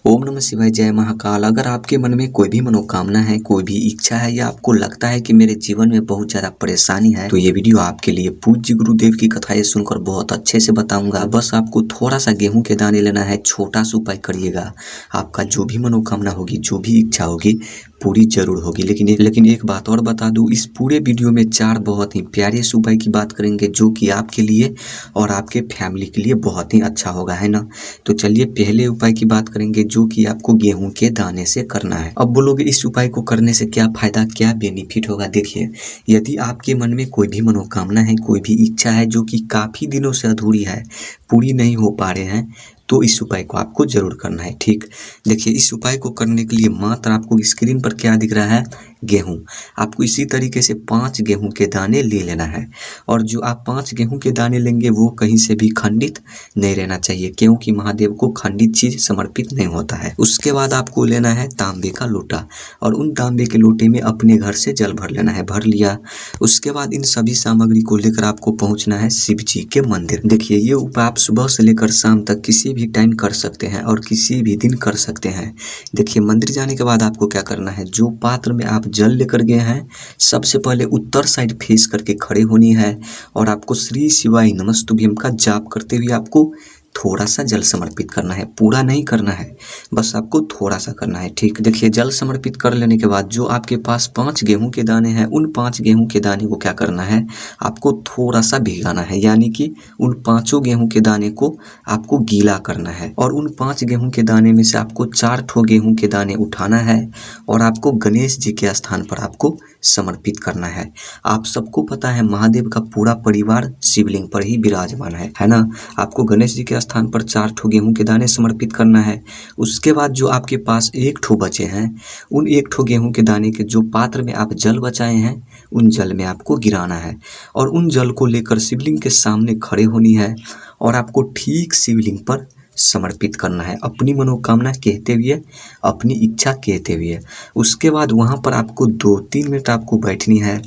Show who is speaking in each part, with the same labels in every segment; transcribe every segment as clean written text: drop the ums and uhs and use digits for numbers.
Speaker 1: ओम नमः शिवाय, जय महाकाल। अगर आपके मन में कोई भी मनोकामना है, कोई भी इच्छा है या आपको लगता है कि मेरे जीवन में बहुत ज़्यादा परेशानी है, तो ये वीडियो आपके लिए। पूज्य गुरुदेव की कथाएं सुनकर बहुत अच्छे से बताऊंगा। बस आपको थोड़ा सा गेहूं के दाने लेना है, छोटा सा उपाय करिएगा। आपका जो भी मनोकामना होगी, जो भी इच्छा होगी, पूरी जरूर होगी। लेकिन एक बात और बता दूं, इस पूरे वीडियो में 4 बहुत ही प्यारे से उपाय की बात करेंगे जो कि आपके लिए और आपके फैमिली के लिए बहुत ही अच्छा होगा, है ना। तो चलिए पहले उपाय की बात करेंगे जो कि आपको गेहूं के दाने से करना है। अब बोलोगे इस उपाय को करने से क्या फायदा, क्या बेनिफिट होगा। देखिए, यदि आपके मन में कोई भी मनोकामना है, कोई भी इच्छा है जो कि काफी दिनों से अधूरी है, पूरी नहीं हो पा रहे हैं, तो इस उपाय को आपको जरूर करना है। ठीक, देखिए इस उपाय को करने के लिए मात्र आपको स्क्रीन पर क्या दिख रहा है, गेहूं। आपको इसी तरीके से 5 गेहूं के दाने ले लेना है और जो आप 5 गेहूं के दाने लेंगे वो कहीं से भी खंडित नहीं रहना चाहिए, क्योंकि महादेव को खंडित चीज समर्पित नहीं होता है। उसके बाद आपको लेना है तांबे का लोटा और उन तांबे के लोटे में अपने घर से जल भर लेना है। भर लिया, उसके बाद इन सभी सामग्री को लेकर आपको पहुंचना है शिव जी के मंदिर। देखिए ये उपाय आप सुबह से लेकर शाम तक किसी भी टाइम कर सकते हैं और किसी भी दिन कर सकते हैं। देखिए मंदिर जाने के बाद आपको क्या करना है, जो पात्र में आप जल लेकर गए हैं, सबसे पहले उत्तर साइड फेस करके खड़े होनी है और आपको श्री शिवाय नमस्तुभ्यम का जाप करते हुए आपको थोड़ा सा जल समर्पित करना है। पूरा नहीं करना है, बस आपको थोड़ा सा करना है। ठीक, देखिए जल समर्पित कर लेने के बाद जो आपके पास 5 गेहूं के दाने हैं, उन 5 गेहूं के दाने को क्या करना है, आपको थोड़ा सा भिगाना है। यानी कि उन 5 गेहूं के दाने को आपको गीला करना है और उन 5 गेहूं के दाने में से आपको 4 ठो गेहूं के दाने उठाना है और आपको गणेश जी के स्थान पर आपको समर्पित करना है। आप सबको पता है महादेव का पूरा परिवार शिवलिंग पर ही विराजमान है ना। आपको गणेश जी के स्थान पर 4 ठो गेहूं के दाने समर्पित करना है। उसके बाद जो आपके पास 1 ठो बचे हैं, उन 1 ठो गेहूं के दाने के जो पात्र में आप जल बचाए हैं, उन जल में आपको गिराना है और उन जल को लेकर शिवलिंग के सामने खड़े होनी है और आपको ठीक शिवलिंग पर समर्पित करना है, अपनी मनोकामना कहते हुए, अपनी इच्छा कहते हुए। उसके बाद वहाँ पर आपको 2-3 मिनट आपको बैठनी है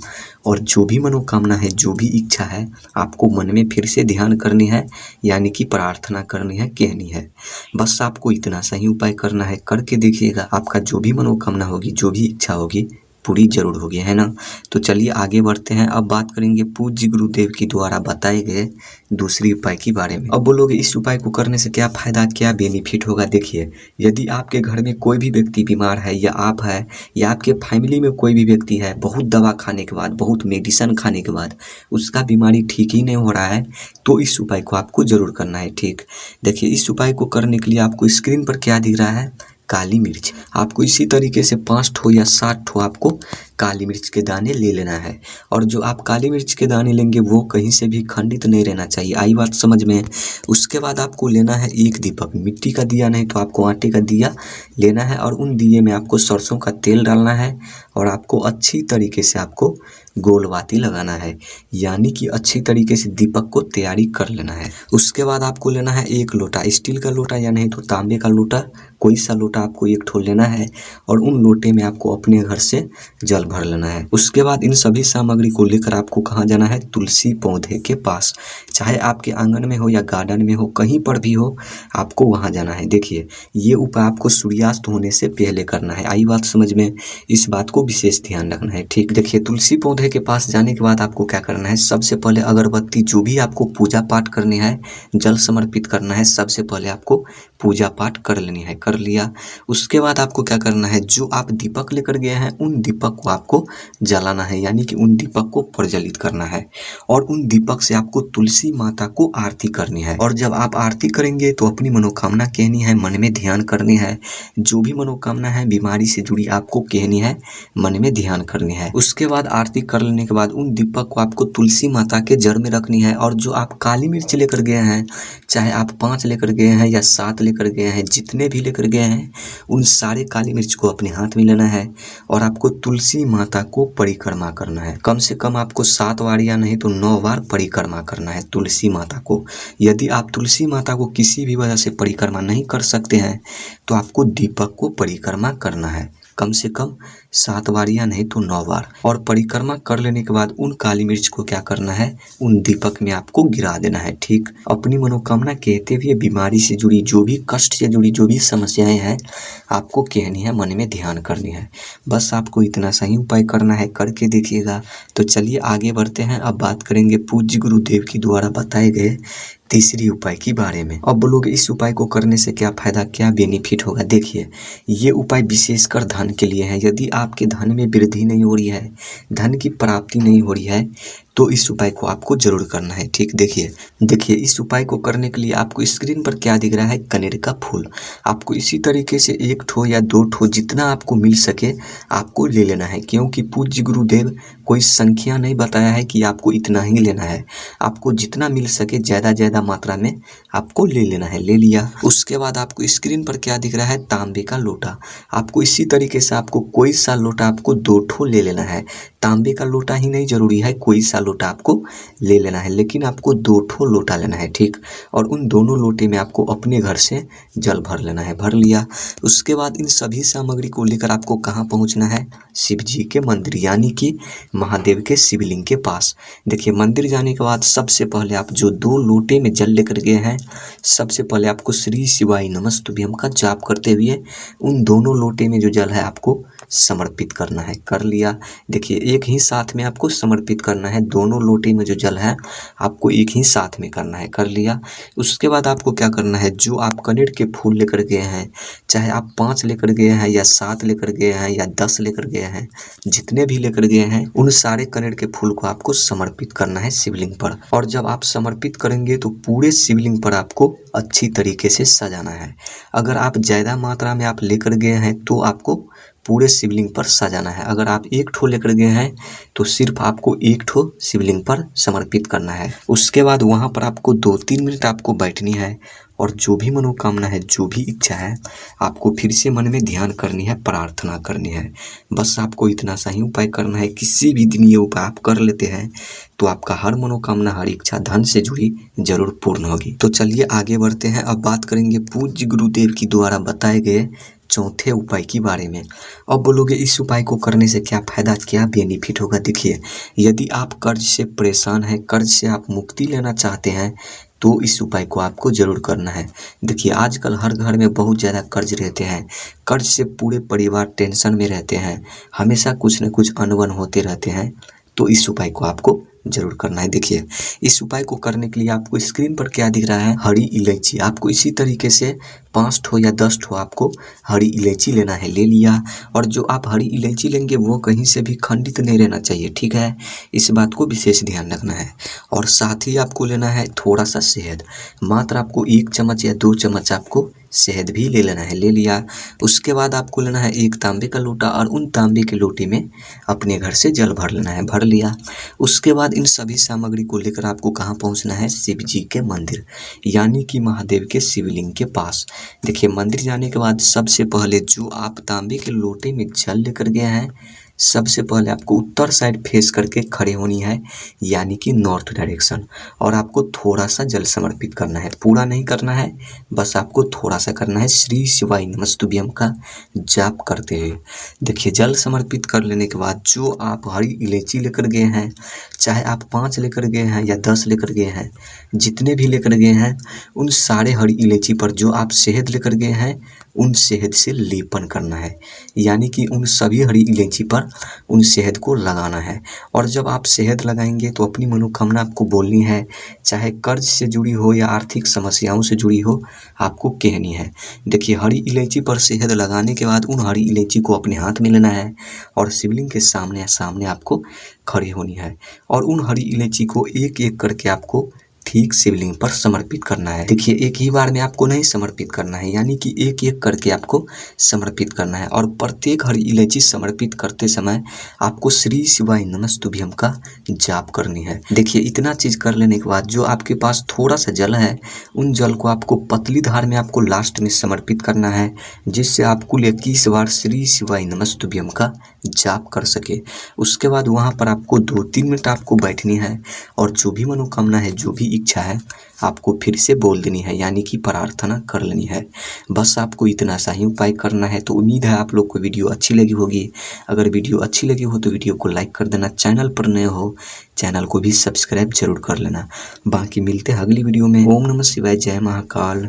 Speaker 1: और जो भी मनोकामना है, जो भी इच्छा है, आपको मन में फिर से ध्यान करनी है, यानी कि प्रार्थना करनी है, कहनी है। बस आपको इतना सही उपाय करना है, करके देखिएगा आपका जो भी मनोकामना होगी, जो भी इच्छा होगी, पूरी जरूर होगी, है ना। तो चलिए आगे बढ़ते हैं। अब बात करेंगे पूज्य गुरुदेव की द्वारा बताए गए दूसरी उपाय के बारे में। अब बोलोगे इस उपाय को करने से क्या फायदा, क्या बेनिफिट होगा। देखिए, यदि आपके घर में कोई भी व्यक्ति बीमार है या आप है या आपके फैमिली में कोई भी व्यक्ति है, बहुत दवा खाने के बाद, बहुत मेडिसिन खाने के बाद उसका बीमारी ठीक ही नहीं हो रहा है, तो इस उपाय को आपको जरूर करना है। ठीक, देखिए इस उपाय को करने के लिए आपको स्क्रीन पर क्या दिख रहा है, काली मिर्च। आपको इसी तरीके से 5 ठो या 7 ठो आपको काली मिर्च के दाने ले लेना है और जो आप काली मिर्च के दाने लेंगे वो कहीं से भी खंडित नहीं रहना चाहिए। आई बात समझ में। उसके बाद आपको लेना है 1 दीपक, मिट्टी का दिया नहीं तो आपको आटे का दिया लेना है और उन दिए में आपको सरसों का तेल डालना है और आपको अच्छी तरीके से आपको गोलवाती लगाना है, यानी कि अच्छी तरीके से दीपक को तैयारी कर लेना है। उसके बाद आपको लेना है 1 लोटा, स्टील का लोटा या नहीं तो तांबे का लोटा, कोई सा लोटा आपको 1 ठो लेना है और उन लोटे में आपको अपने घर से जल भर लेना है। उसके बाद इन सभी सामग्री को लेकर आपको कहाँ जाना है, तुलसी पौधे के पास। चाहे आपके आंगन में हो या गार्डन में हो, कहीं पर भी हो, आपको वहाँ जाना है। देखिए ये उपाय आपको सूर्यास्त होने से पहले करना है। आई बात समझ में, इस बात को विशेष ध्यान रखना है। ठीक, देखिए तुलसी पौधे के पास जाने के बाद आपको क्या करना है, सबसे पहले अगरबत्ती, जो भी आपको पूजा पाठ करनी है, जल समर्पित करना है, सबसे पहले आपको पूजा पाठ कर लेनी है। कर लिया, उसके बाद आपको क्या करना है, जो आप दीपक लेकर गए हैं उन दीपक को आपको जलाना है, यानी कि उन दीपक को प्रज्वलित करना है और उन दीपक से आपको तुलसी माता को आरती करनी है। और जब आप आरती करेंगे तो अपनी मनोकामना कहनी है, मन में ध्यान करनी है, जो भी मनोकामना है बीमारी से जुड़ी आपको कहनी है, मन में ध्यान करनी है। उसके बाद आरती कर लेने के बाद उन दीपक को आपको तुलसी माता के जड़ में रखनी है और जो आप काली मिर्च लेकर गए हैं, चाहे आप 5 लेकर गए हैं या 7 लेकर गए हैं, जितने भी लेकर गए हैं, उन सारे काली मिर्च को अपने हाथ में लेना है और आपको तुलसी माता को परिक्रमा करना है। कम से कम आपको 7 बार या नहीं तो 9 बार परिक्रमा करना है तुलसी माता को। यदि आप तुलसी माता को किसी भी वजह से परिक्रमा नहीं कर सकते हैं तो आपको दीपक को परिक्रमा करना है। कम से कम 7 बार या नहीं तो 9 बार। और परिक्रमा कर लेने के बाद उन काली मिर्च को क्या करना है, उन दीपक में आपको गिरा देना है। ठीक, अपनी मनोकामना कहते हुए बीमारी से जुड़ी जो भी, कष्ट से जुड़ी जो भी समस्याएं हैं आपको कहनी है, मन में ध्यान करनी है। बस आपको इतना सही उपाय करना है, करके देखिएगा। तो चलिए आगे बढ़ते हैं। अब बात करेंगे पूज्य गुरुदेव के द्वारा बताए गए तीसरी उपाय के बारे में। अब बोलोगे इस उपाय को करने से क्या फायदा, क्या बेनिफिट होगा। देखिए, ये उपाय विशेषकर धन के लिए है। यदि आपके धन में वृद्धि नहीं हो रही है, धन की प्राप्ति नहीं हो रही है, तो इस उपाय को आपको जरूर करना है। ठीक, देखिए इस उपाय को करने के लिए आपको स्क्रीन पर क्या दिख रहा है, कनेर का फूल। आपको इसी तरीके से 1 ठो या 2 ठो जितना आपको मिल सके आपको ले लेना है, क्योंकि पूज्य गुरुदेव कोई संख्या नहीं बताया है कि आपको इतना ही लेना है। आपको जितना मिल सके ज़्यादा मात्रा में आपको ले लेना है। ले लिया, उसके बाद आपको स्क्रीन पर क्या दिख रहा है, तांबे का लोटा। आपको इसी तरीके से आपको कोई सा लोटा आपको 2 ठो ले लेना है। तांबे का लोटा ही नहीं जरूरी है, कोई सा लोटा आपको ले लेना है, लेकिन आपको 2 ठो लोटा लेना है। ठीक, और उन दोनों लोटे में आपको अपने घर से जल भर लेना है। भर लिया, उसके बाद इन सभी सामग्री को लेकर आपको कहाँ पहुँचना है, शिव जी के मंदिर, यानी कि महादेव के शिवलिंग के पास। देखिए, मंदिर जाने के बाद सबसे पहले आप जो 2 लोटे में जल लेकर गए हैं, सबसे पहले आपको श्री शिवाय नमस्तुभ्यम का जाप करते हुए उन दोनों लोटे में जो जल है आपको समर्पित करना है। कर लिया, देखिए एक ही साथ में आपको समर्पित करना है। दोनों लोटे में जो जल है आपको एक ही साथ में करना है। कर लिया, उसके बाद आपको क्या करना है, जो आप कनेर के फूल लेकर गए हैं, चाहे आप 5 लेकर गए हैं या 7 लेकर गए हैं या 10 लेकर गए हैं, जितने भी लेकर गए हैं, उन सारे कनेर के फूल को आपको समर्पित करना है शिवलिंग पर। और जब आप समर्पित करेंगे तो पूरे शिवलिंग पर आपको अच्छी तरीके से सजाना है। अगर आप ज़्यादा मात्रा में आप लेकर गए हैं तो आपको पूरे शिवलिंग पर सजाना है। अगर आप 1 ठो लेकर गए हैं तो सिर्फ आपको 1 ठो शिवलिंग पर समर्पित करना है। उसके बाद वहाँ पर आपको 2-3 मिनट आपको बैठनी है और जो भी मनोकामना है, जो भी इच्छा है, आपको फिर से मन में ध्यान करनी है, प्रार्थना करनी है। बस आपको इतना सही उपाय करना है। किसी भी दिन ये उपाय आप कर लेते हैं तो आपका हर मनोकामना, हर इच्छा धन से जुड़ी जरूर पूर्ण होगी। तो चलिए आगे बढ़ते हैं। अब बात करेंगे पूज्य गुरुदेव की द्वारा बताए गए चौथे उपाय के बारे में। अब बोलोगे इस उपाय को करने से क्या फायदा, क्या बेनिफिट होगा। देखिए, यदि आप कर्ज से परेशान हैं, कर्ज से आप मुक्ति लेना चाहते हैं, तो इस उपाय को आपको जरूर करना है। देखिए, आजकल हर घर में बहुत ज़्यादा कर्ज रहते हैं। कर्ज से पूरे परिवार टेंशन में रहते हैं, हमेशा कुछ न कुछ अनबन होते रहते हैं। तो इस उपाय को आपको जरूर करना है। देखिए, इस उपाय को करने के लिए आपको स्क्रीन पर क्या दिख रहा है, हरी इलायची। आपको इसी तरीके से 5 ठो या 10 ठो आपको हरी इलायची लेना है। ले लिया, और जो आप हरी इलायची लेंगे वो कहीं से भी खंडित नहीं रहना चाहिए। ठीक है, इस बात को विशेष ध्यान रखना है। और साथ ही आपको लेना है थोड़ा सा शहद। मात्र आपको 1 चम्मच या 2 चम्मच आपको शहद भी ले लेना है। ले लिया, उसके बाद आपको लेना है 1 तांबे का लोटा और उन तांबे के लोटे में अपने घर से जल भर लेना है। भर लिया, उसके बाद इन सभी सामग्री को लेकर आपको कहाँ पहुँचना है, शिव जी के मंदिर, यानी कि महादेव के शिवलिंग के पास। देखिए, मंदिर जाने के बाद सबसे पहले जो आप तांबे के लोटे में जल लेकर गए हैं, सबसे पहले आपको उत्तर साइड फेस करके खड़े होनी है, यानी कि नॉर्थ डायरेक्शन। और आपको थोड़ा सा जल समर्पित करना है, पूरा नहीं करना है, बस आपको थोड़ा सा करना है। श्री शिवाय नमस्तुभ्यम का जाप करते हुए देखिए, जल समर्पित कर लेने के बाद जो आप हरी इलायची लेकर गए हैं, चाहे आप 5 लेकर गए हैं या 10 लेकर गए हैं, जितने भी लेकर गए हैं, उन सारे हरी इलायची पर जो आप शहद लेकर गए हैं, उन शहद से लेपन करना है, यानी कि उन सभी हरी इलायची पर उन शहद को लगाना है। और जब आप शहद लगाएंगे तो अपनी मनोकामना आपको बोलनी है, चाहे कर्ज से जुड़ी हो या आर्थिक समस्याओं से जुड़ी हो, आपको कहनी है। देखिए, हरी इलायची पर शहद लगाने के बाद उन हरी इलायची को अपने हाथ में लेना है और शिवलिंग के सामने सामने आपको खड़ी होनी है और उन हरी इलायची को एक एक करके आपको ठीक शिवलिंग पर समर्पित करना है। देखिए, एक ही बार में आपको नहीं समर्पित करना है, यानी कि एक एक करके आपको समर्पित करना है। और प्रत्येक हरी इलायची समर्पित करते समय आपको श्री शिवाय नमस्तुभ्यम का जाप करनी है। देखिए, इतना चीज कर लेने के बाद जो आपके पास थोड़ा सा जल है, उन जल को आपको पतली धार में आपको लास्ट में समर्पित करना है, जिससे आप कुल 21 बार श्री शिवाय नमस्तुभ्यम का जाप कर सके। उसके बाद वहाँ पर आपको 2-3 मिनट आपको बैठनी है और जो भी मनोकामना है, जो भी इच्छा है, आपको फिर से बोल देनी है, यानी कि प्रार्थना कर लेनी है। बस आपको इतना सा ही उपाय करना है। तो उम्मीद है आप लोग को वीडियो अच्छी लगी होगी। अगर वीडियो अच्छी लगी हो तो वीडियो को लाइक कर देना, चैनल पर नए हो चैनल को भी सब्सक्राइब जरूर कर लेना। बाकी मिलते हैं अगली वीडियो में। ओम नमः शिवाय, जय महाकाल।